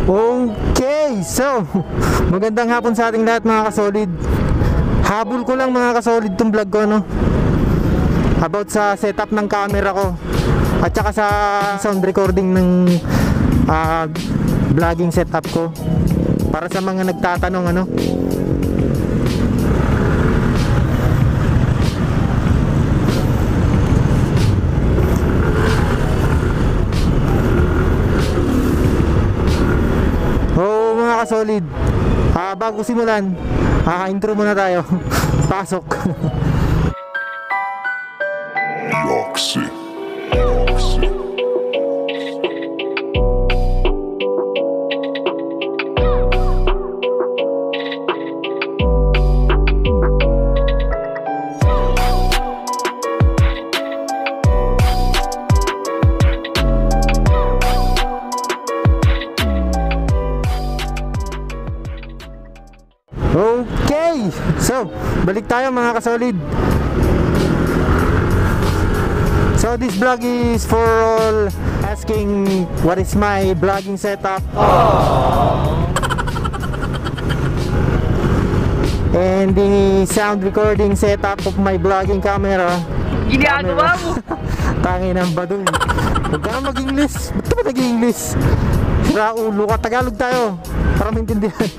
Okay, so magandang hapon sa ating lahat mga kasolid. Habol ko lang mga kasolid tong vlog ko, no? About sa setup ng camera ko at saka sa sound recording ng vlogging setup ko. Para sa mga nagtatanong, ano? Solid. Bago simulan, intro muna tayo. Pasok. Yoxi. Okay, so balik tayo mga kasolid. So this vlog is for all asking what is my vlogging setup. And the sound recording setup of my vlogging camera. Ginagawa mo? Tangin ng baduy. Huwag ka na mag-English. Ba't ka nag-English? Sira ulo ka. Tagalog tayo para maintindihan.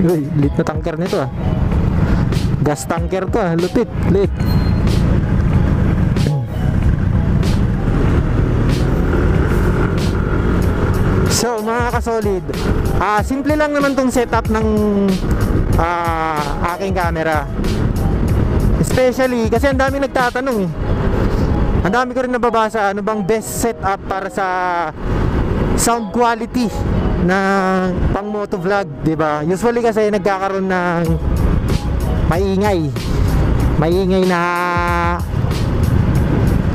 Uy, lit na tanker nito ah. Gas tanker to ah, lupit, lit. So mga kasolid, simple lang naman tong setup ng aking camera. Especially kasi ang dami nagtatanong eh. Ang dami ko rin nababasa, ano bang best setup para sa sound quality na pang motovlog, di ba? Usually kasi nagkakaroon ng maingay na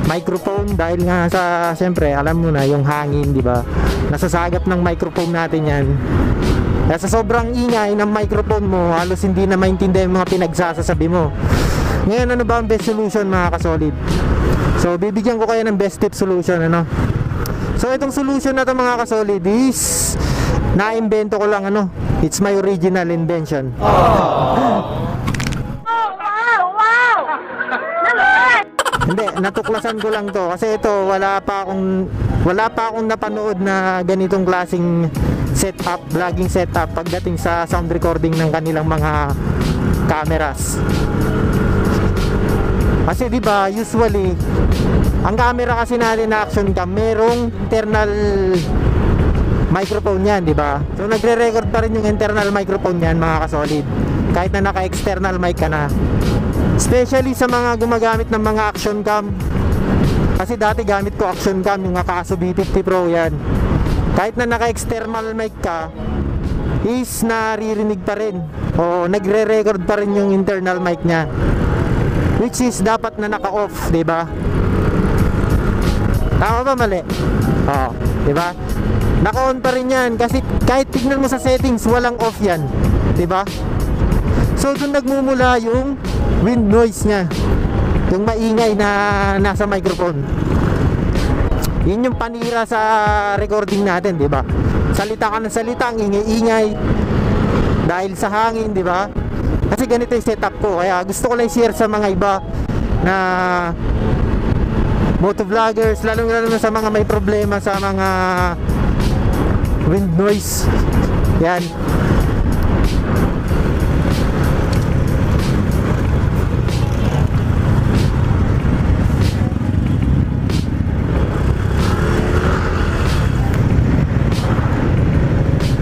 microphone dahil nga sa, siyempre, alam mo na yung hangin, di ba? Nasasagap ng microphone natin 'yan. Kaya sa sobrang ingay ng microphone mo, halos hindi na maintindihan yung mga pinagsasabi mo. Ngayon, ano ba ang best solution mga kasolid? So, bibigyan ko kayo ng best tip solution, ano? So, itong solution na to mga kasolid is na-invento ko lang, ano? It's my original invention. Wow! Hindi, natuklasan ko lang to kasi ito wala pa akong napanood na ganitong klaseng setup, vlogging setup pagdating sa sound recording ng kanilang mga cameras. Kasi di ba usually ang camera kasi natin na action cam merong internal microphone yan, di ba? So nagre-record pa rin yung internal microphone yan mga kasolid. Kahit na naka-external mic ka na. Especially sa mga gumagamit ng mga action cam. Kasi dati gamit ko action cam, yung Akaso B50 Pro yan. Kahit na naka-external mic ka, is naririnig pa rin. O nagre-record pa rin yung internal mic niya. Which is dapat na naka-off, di ba? Tama ba mali? Oo, di ba? Naka-on pa rin yan kasi kahit tignan mo sa settings walang off yan, di ba? So doon nagmumula yung wind noise niya, yung maingay na nasa microphone. Yun yung panira sa recording natin, di ba? Salita ka ng salita, ang ingay-ingay dahil sa hangin, di ba? Kasi ganito yung setup ko, kaya gusto ko lang share sa mga iba na motovloggers, lalo na sa mga may problema sa mga wind noise. Yan.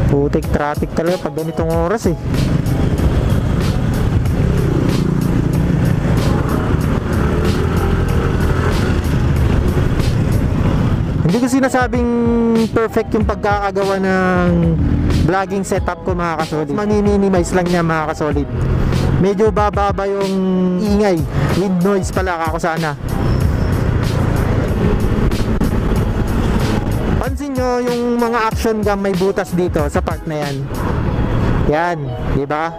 Putik traffic talaga pag ganitong oras eh. Hindi ko sinasabing perfect yung pagkakagawa ng vlogging setup ko mga kasolid. Mani-minimize lang niya mga kasolid. Medyo bababa yung ingay, wind noise pala ako sana. Pansin nyo yung mga action cam may butas dito sa part na yan. Yan, di ba?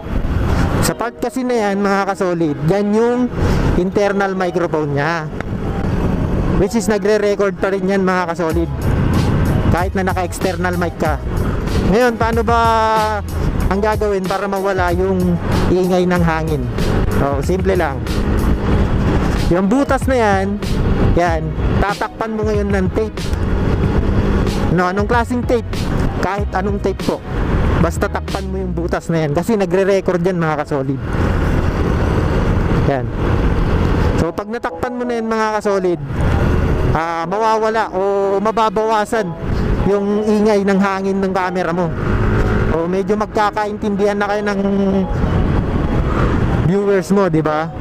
Sa part kasi na yan mga kasolid, yan yung internal microphone niya. which is nagre-record pa rin yan mga kasolid, kahit na naka-external mic ka. Ngayon, paano ba ang gagawin para mawala yung ingay ng hangin? Simple lang. Yung butas na yan, tatakpan mo ngayon ng tape. Anong klaseng tape? Kahit anong tape po, basta takpan mo yung butas na yan, kasi nagre-record yan mga kasolid. Yan. So pag natakpan mo na yan mga kasolid, mawawala o mababawasan yung ingay ng hangin ng camera mo. O medyo magkakaintindihan na kayo ng viewers mo, di ba?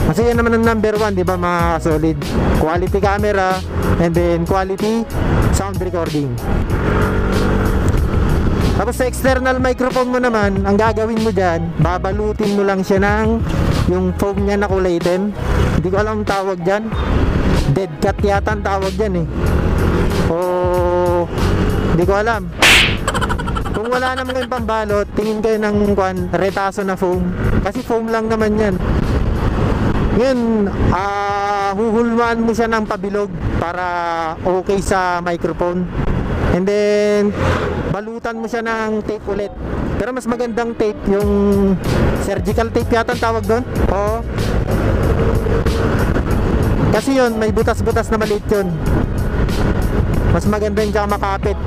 Kasi yan naman ang number one, di ba mga solid? Quality camera and then quality sound recording. Tapos sa external microphone mo naman, ang gagawin mo dyan, babalutin mo lang siya ng yung foam niya na kulay itim. Hindi ko alam ang tawag dyan. Dead cat yata ang tawag dyan eh. Hindi ko alam. Kung wala naman kayong pambalot, tingin kayo ng retaso na foam. Kasi foam lang naman yan. Ngayon, huhulmaan mo siya ng pabilog para okay sa microphone. And then, balutan mo siya ng tape ulit. Pero mas magandang tape, yung surgical tape yata ang tawag doon. Oo. Kasi yun, may butas-butas na maliit yun. Mas maganda yung tsaka makapit.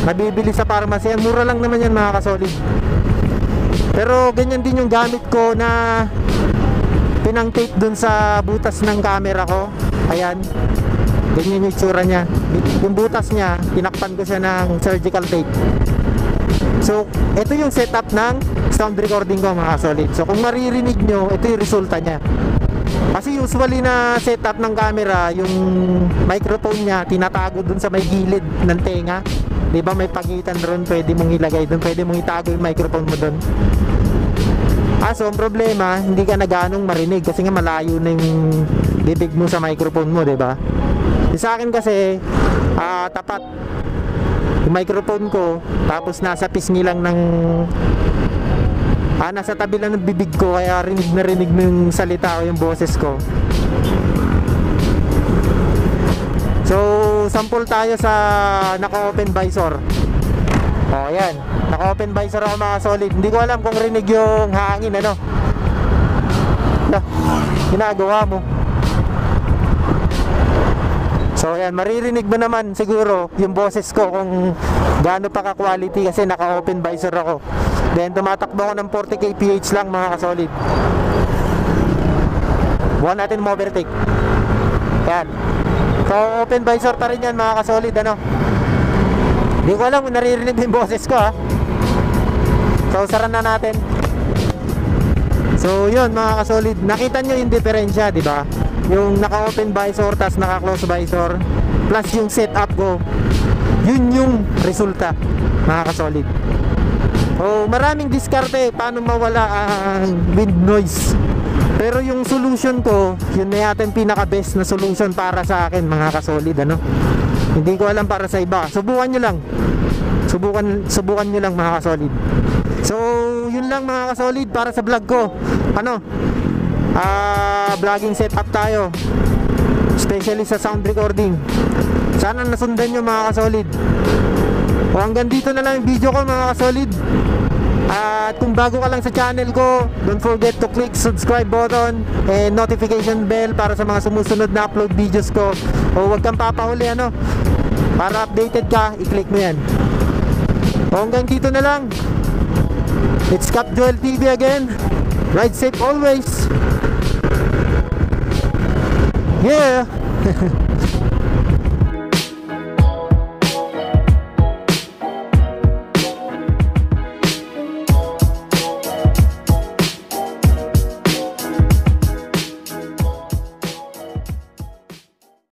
Nabibili sa pharmacy. Mura lang naman yan mga kasolid. Pero ganyan din yung gamit ko na pinang tape dun sa butas ng camera ko. Ayan, ganyan yung itsura nya. Yung butas nya, tinakpan ko siya ng surgical tape. So ito yung setup ng sound recording ko mga solid. So kung maririnig nyo, ito yung resulta nya. Kasi usually na setup ng camera, yung microphone nya tinatago dun sa may gilid ng tenga. Diba may pagitan doon, pwede mong ilagay doon, pwede mong itago yung microphone mo doon. So ang problema, hindi ka na ganong marinig kasi nga malayo na yung bibig mo sa microphone mo, diba? Sa akin kasi, tapat yung microphone ko, tapos nasa pisngi lang ng nasa tabi lang ng bibig ko, kaya rinig na rinig mo yung salita o yung boses ko. So sample tayo sa naka-open visor. Ayan, naka-open visor ako mga solid. Hindi ko alam kung rinig yung hangin, ano. Ginagawa mo. So ayan, maririnig mo naman siguro yung boses ko kung gaano pa ka-quality kasi naka-open visor ako. Then tumatakbo ako ng 40 kph lang mga kasolid. Buwan natin overtake. Yan. So open visor pa rin yan mga kasolid, ano. Hindi ko alam kung naririnig yung boses ko, ha. So saran na natin. So yun mga kasolid, nakita nyo yung diferensya, diba? Yung naka-open visor tas naka-close visor plus yung setup ko, yun yung resulta mga kasolid. So maraming diskarte paano mawala ang wind noise. Pero yung solution ko, yun na yata yung pinaka-best na solution para sa akin mga kasolid, ano. Hindi ko alam para sa iba. Subukan nyo lang. Subukan nyo lang mga kasolid. So yun lang mga kasolid para sa vlog ko. Ano? Vlogging setup tayo, especially sa sound recording. Sana nasundan nyo mga kasolid. O hanggang dito na lang yung video ko mga kasolid. At kung bago ka lang sa channel ko, don't forget to click subscribe button and notification bell para sa mga sumusunod na upload videos ko. O huwag kang papahuli, ano. Para updated ka, i-click mo yan. O hanggang dito na lang. It's Cap Joel TV again. Ride safe always. Yeah.